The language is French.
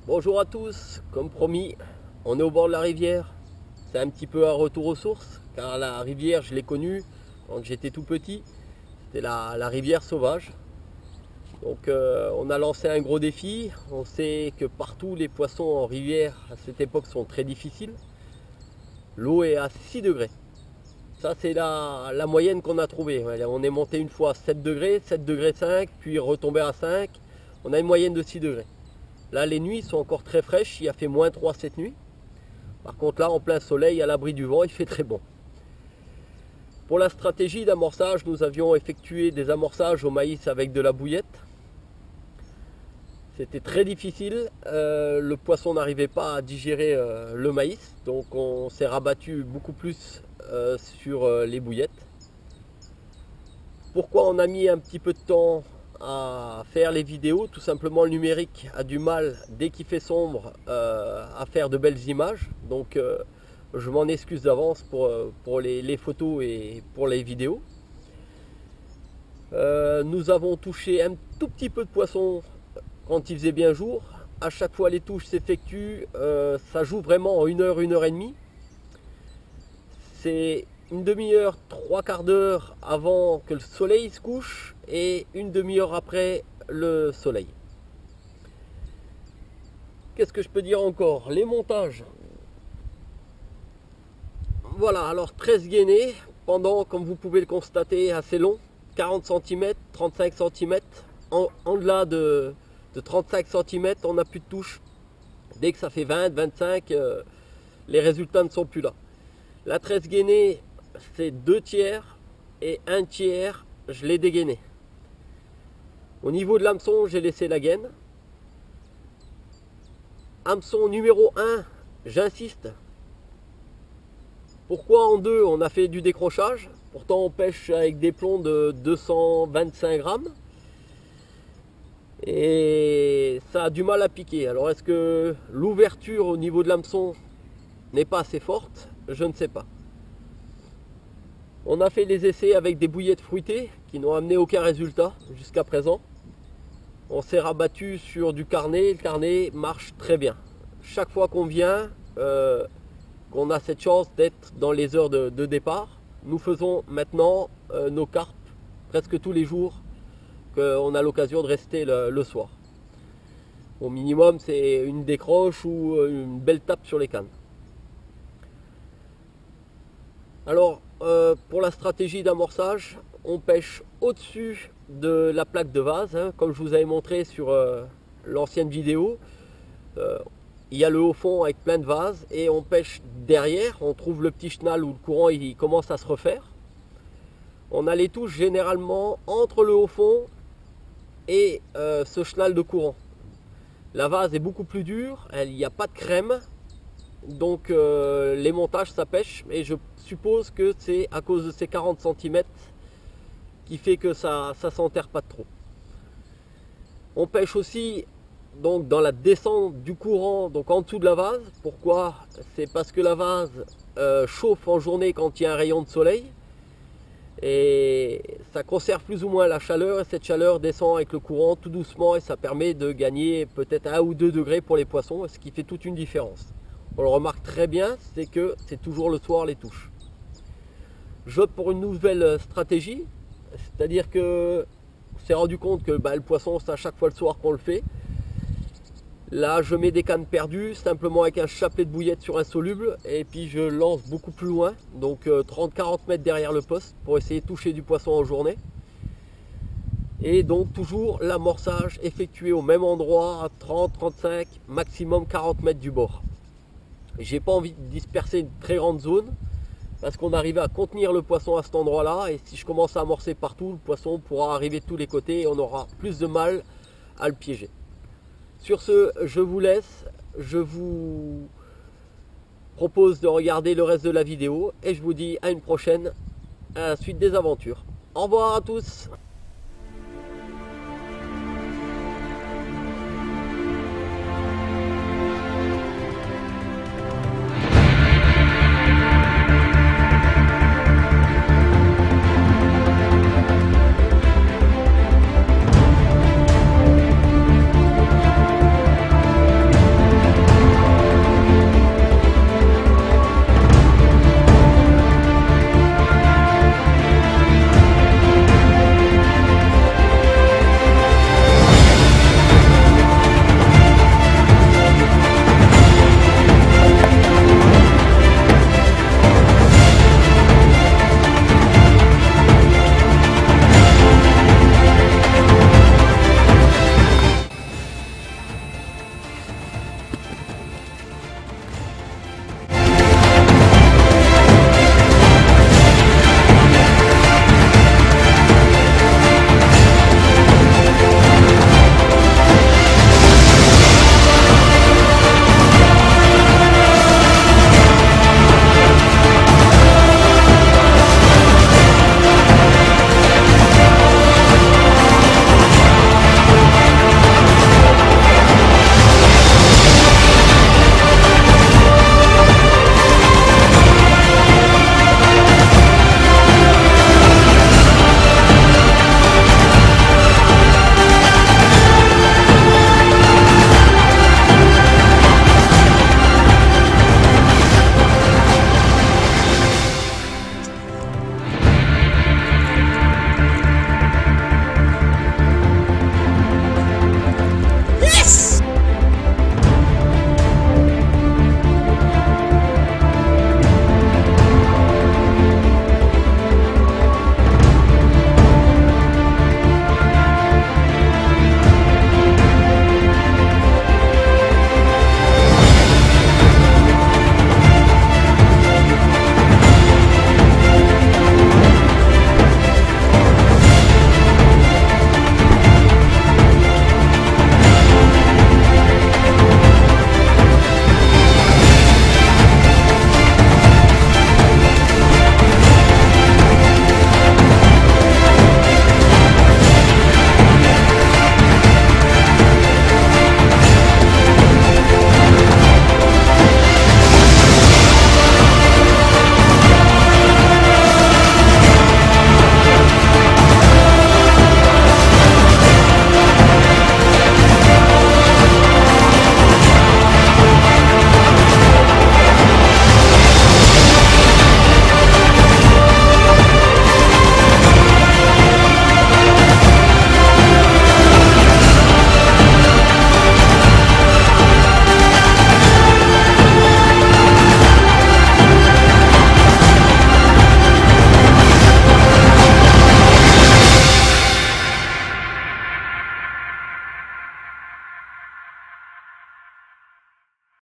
Bonjour à tous, comme promis, on est au bord de la rivière. C'est un petit peu un retour aux sources, car la rivière, je l'ai connue quand j'étais tout petit. C'était la rivière sauvage. Donc on a lancé un gros défi. On sait que partout les poissons en rivière à cette époque sont très difficiles. L'eau est à 6 degrés. Ça c'est la moyenne qu'on a trouvée. On est monté une fois à 7 degrés, 7 degrés 5, puis retombé à 5. On a une moyenne de 6 degrés. Là, les nuits sont encore très fraîches. Il a fait moins 3 cette nuit. Par contre, là, en plein soleil, à l'abri du vent, il fait très bon. Pour la stratégie d'amorçage, nous avions effectué des amorçages au maïs avec de la bouillette. C'était très difficile. Le poisson n'arrivait pas à digérer le maïs. Donc, on s'est rabattu beaucoup plus sur les bouillettes. Pourquoi on a mis un petit peu de temps à faire les vidéos? Tout simplement, le numérique a du mal, dès qu'il fait sombre, à faire de belles images. Donc je m'en excuse d'avance pour les photos et pour les vidéos. Nous avons touché un tout petit peu de poisson quand il faisait bien jour. À chaque fois les touches s'effectuent, ça joue vraiment en 1 heure et demie. C'est une demi-heure, 3/4 d'heure avant que le soleil se couche et une demi-heure après le soleil. Qu'est-ce que je peux dire encore? Les montages. Voilà, alors 13 gainés pendant, comme vous pouvez le constater, assez long, 40 cm, 35 cm. En-delà de 35 cm, on n'a plus de touche. Dès que ça fait 20, 25, les résultats ne sont plus là. La 13 gainée, c'est 2 tiers et 1 tiers, je l'ai dégainé. Au niveau de l'hameçon, j'ai laissé la gaine. Hameçon numéro 1, j'insiste. Pourquoi en 2 on a fait du décrochage? Pourtant on pêche avec des plombs de 225 grammes. Et ça a du mal à piquer. Alors est-ce que l'ouverture au niveau de l'hameçon n'est pas assez forte? Je ne sais pas. On a fait les essais avec des bouillettes fruitées qui n'ont amené aucun résultat jusqu'à présent. On s'est rabattu sur du carnet. Le carnet marche très bien. Chaque fois qu'on vient, qu'on a cette chance d'être dans les heures de départ, nous faisons maintenant nos carpes presque tous les jours qu'on a l'occasion de rester le soir. Au minimum, c'est une décroche ou une belle tape sur les cannes. Alors, pour la stratégie d'amorçage, on pêche au-dessus de la plaque de vase, hein, comme je vous avais montré sur l'ancienne vidéo. Il y a le haut fond avec plein de vases et on pêche derrière, on trouve le petit chenal où le courant il commence à se refaire. On a les touches généralement entre le haut fond et ce chenal de courant. La vase est beaucoup plus dure, il n'y a pas de crème, donc les montages ça pêche, et je suppose que c'est à cause de ces 40 cm qui fait que ça s'enterre pas trop. On pêche aussi donc dans la descente du courant, donc en dessous de la vase. Pourquoi? C'est parce que la vase chauffe en journée quand il y a un rayon de soleil et ça conserve plus ou moins la chaleur, et cette chaleur descend avec le courant tout doucement et ça permet de gagner peut-être 1 ou 2 degrés pour les poissons, ce qui fait toute une différence. On le remarque très bien, c'est que c'est toujours le soir les touches. J'opte pour une nouvelle stratégie, c'est-à-dire que on s'est rendu compte que le poisson, c'est à chaque fois le soir qu'on le fait. Là, je mets des cannes perdues, simplement avec un chapelet de bouillette sur un soluble, et puis je lance beaucoup plus loin, donc 30-40 mètres derrière le poste, pour essayer de toucher du poisson en journée. Et donc toujours l'amorçage effectué au même endroit, à 30, 35, maximum 40 mètres du bord. J'ai pas envie de disperser une très grande zone, parce qu'on arrive à contenir le poisson à cet endroit-là, et si je commence à amorcer partout, le poisson pourra arriver de tous les côtés, et on aura plus de mal à le piéger. Sur ce, je vous laisse, je vous propose de regarder le reste de la vidéo et je vous dis à une prochaine, à la suite des aventures. Au revoir à tous!